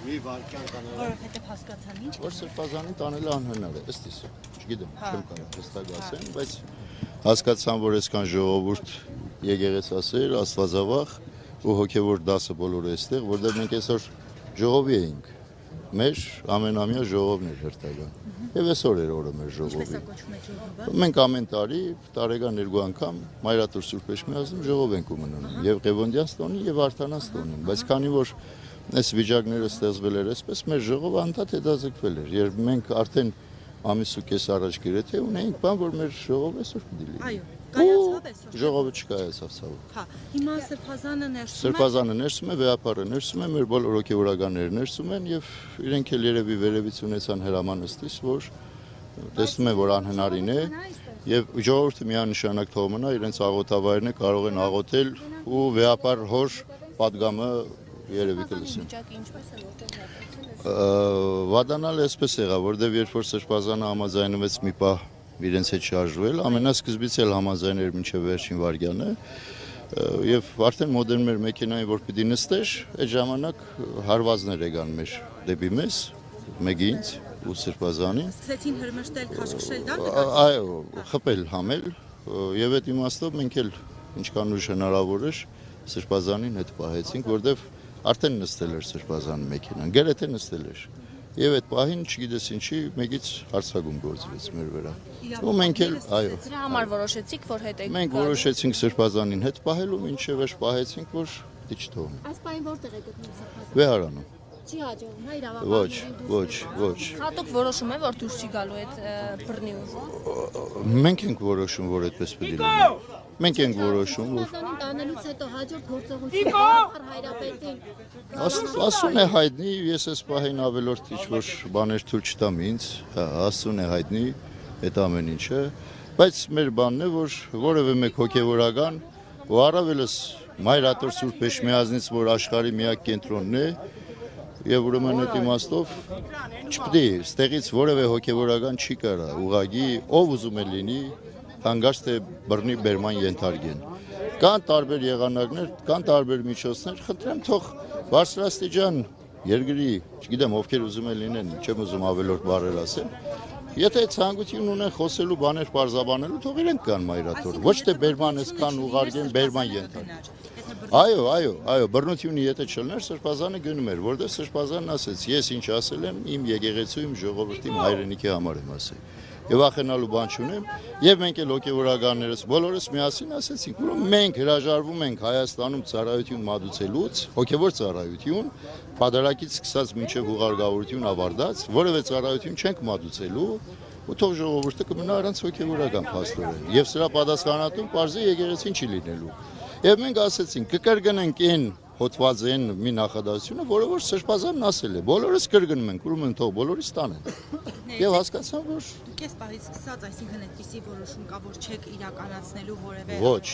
Որովհետև հասկացան ինչ։ Որ Սրբազանին տանելը անհնար է, ըստ իս, չգիտեմ, չեմ կարող հստակ ասեմ, բայց հասկացան, որ այսքան ժողովուրդ եկեղեցասեր, աստվածավախ ու հոգևոր դասը բոլորը այստեղ, որտեղ մենք այսօր ժողովի էինք, մեր ամենամյա ժողովն էր հերթական, եւ այսօր էր օրը մեր ժողովի։ Մենք ամեն տարի, տարեկան 2 անգամ Մայրաթոր Սուրբ Էջմիածնում ժողով ենք ունենում, եւ Ղևոնդյանց տոնին եւ Վարդանանց տոնին, բայց քանի որ այս վիճակները ստեղծվել էր այսպես, մեր ժողովը անդադ հետաձգվել էր, երբ մենք արդեն ամիս ու կես առաջ գրեթե ունեինք բան, որ մեր ժողովը այսօր պիտի լինի։ Այո, կայացավ այսօր։ Ժողովը չկայացավ ցավոք։ Հա, հիմա Սրբազանը ներսում է։ Սրբազանը ներսում է, վեհապարը ներսում է, մեր բոլոր հոգևորականները ներսում են եւ իրենք էլ երևի վերևից ունեցան հրաման ըստիս, որ տեսնում են, որ անհնարին է եւ ժողովուրդը միանշանակ թող մնա, իրենց աղոթավայրն է, կարող են աղոթել ու վեհապար հոր պատգամը երևի կլսեն։ Վադանալը այսպես եղավ, որտեղ երբ որ Սրբազանը համաձայնվեց մի պահ իրենց հետ շարժվել, ամենասկզբից էլ համաձայն էր մինչև վերջին վայրկյանը եւ արդեն մոդեռն մեր մեքենային որ պիտի նստեր, այդ ժամանակ հարվածներ եկան մեր դեպի մեզ, մեկի ինձ ու Սրբազանին։ Սկսեցին հրմշտել, քաշքշել, դա։ Այո, խփել, համել եւ այդ իմաստով մենք էլ ինչքան ուժ հնարավոր էր Սրբազանին հետ պահեցինք, որտեղ արդեն նստել էր Սրբազանի մեքենան, գրեթե նստել էր։ Եվ այդ պահին, չգիտես ինչի, մեկից հարձակում գործվեց մեր վրա։ Ու մենք էլ, այո։ Դրա համար որոշեցիք, որ հետ եք։ Մենք որոշեցինք Սրբազանին հետ պահելու, մինչև վերջ պահեցինք, որ դիչ թողնի։ Այս պահին որտեղ եք գտնում Սրբազանը։ Վեհարանում։ Չի հաջողվում, հա Ոչ, ոչ։ Հատուկ որոշում է, որ դուրս չի գալու այդ բռնի ուժը։ Մենք ենք որոշում, որ այդպես պետք է լինի։ Մենք ենք որոշում, որ Սրբազանին տանելուց հետո հաջորդ գործողությունը հայրապետին։ Աստուն է հայտնի, ես այս պահին ավելորդ ինչ-որ բաներ թույլ չտամ ինձ, Աստուն է հայտնի այդ ամեն ինչը, բայց մեր բանն է, որ որևէ մեկ հոգևորական ու առավելս Մայրաթոր Սուրբ Էջմիածնից, որ աշխարհի միակ կենտրոնն է, եւ ուրեմն այդ իմաստով չպետք է ստեղից որևէ հոգևորական չի կարա ուղագի ով ուզում է լինի հանգարց թե բռնի բերման ենթարկեն։ Կան տարբեր եղանակներ, կան տարբեր միջոցներ, խնդրեմ թող բարձրաստիճան երկրի, չգիտեմ ովքեր ուզում են լինեն, չեմ ուզում ավելորդ բառեր ասել, եթե ցանկություն ունեն խոսելու բաներ պարզաբանելու, թող իրենք կան Մայրաթոր, ոչ թե բերման այսքան ուղարկեն բերման ենթարկեն։ Այո, բռնությունը եթե չլներ, Սրբազանը գնում էր, որտեղ Սրբազանն ասեց, ես ինչ ասել եմ, իմ եկեղեցու, իմ ժողովրդի, իմ հայրենիքի համար եմ ասել։ Եվ ախենալու բան չունեմ, եւ մենք էլ հոգեվորականներս բոլորս միասին ասեցինք, որ մենք հրաժարվում ենք Հայաստանում ծառայություն մատուցելուց, հոգեվոր ծառայություն, պատարագից սկսած մինչև հուղարկավորություն ավարտած, որևէ ծառայություն չենք մատուցելու, ու թող ժողովուրդը կմնա առանց հոգեվորական փաստորեն։ Եվ սրա պատասխանատուն պարզի եկեղեցին չի լինելու։ Եվ մենք ասեցինք, կկրկնենք այն հոդվածային մի նախադասությունը, որը որ Սրբազանն ասել է, բոլորս կրկնում ենք, ուրեմն թող բոլորից տանեն։ Եվ հասկացան, որ դուք այս պահից սկսած, այսինքն այդպիսի որոշում կա, որ չեք իրականացնելու որևէ։ Ոչ,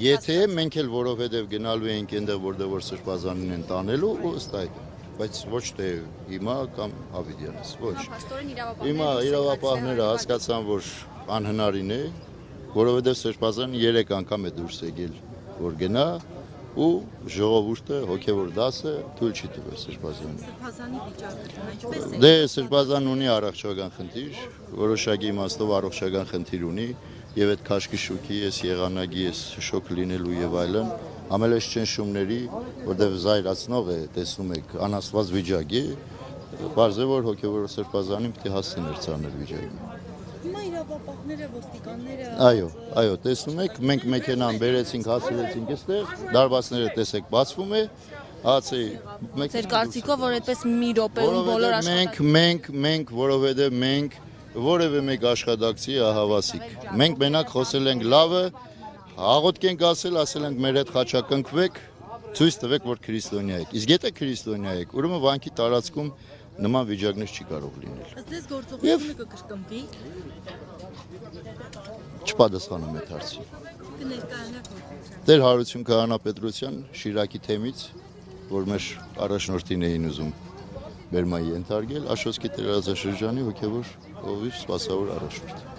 եթե մենք էլ որովհետև գնալու ենք այնտեղ, որտեղ որ Սրբազանին են տանելու, ու ըստ այդ, բայց ոչ թե հիմա կամ Հավիդյանից, ոչ։ Հիմա իրավապահները հասկացան, որ անհնարին է, որովհետև Սրբազանը 3 անգամ է դուրս եկել, որ գնա ու ժողովուրդը հոգևոր դասը թույլ չի տվել Սրբազանին։ Սրբազանի վիճակը ինչպես է։ Դե Սրբազանն ունի առողջական խնդիր, որոշակի իմաստով առողջական խնդիր ունի եւ այդ քաշքշուկի, այս եղանակի, այս շոկ լինելու եւ այլն, ամենից ճնշումների, որտեղ զայրացնող է, տեսնում եք, անաստված վիճակ է, բարձր որ հոգևոր Սրբազանին պետք է հասցներ ցանել վիճակին։ Հիմա իրավապահները, ոստիկանները։ Այո, տեսնում եք, մենք մեքենան բերեցինք, հասցրեցինք այստեղ, դարբասները տեսեք բացվում է, հացի մեքենան։ Ձեր կարծիքով որ այդպես մի րոպեում բոլոր մենք, որովհետև մենք որևէ մեկ աշխատակցի ահավասիկ։ Մենք մենակ խոսել ենք լավը, աղոթք ենք ասել ենք մեր հետ խաչակնքվեք, ցույց տվեք, որ քրիստոնյա եք։ Իսկ եթե քրիստոնյա եք, ուրեմն վանքի տարածքում նման վիճակներ չի կարող լինել։ Ըստ ձեզ գործողությունը կկրկնվի։ Չպատասխանում է հարցին։ Կներկայանա գործողություն։ Տեր Հարություն Քահանա Պետրոսյան Շիրակի թեմից, որ մեր առաջնորդին էին ուզում բերման ենթարկել, Աշոտսկի Տերազաշրջանի հոգևոր ովիվ սպասավոր առաջնորդ։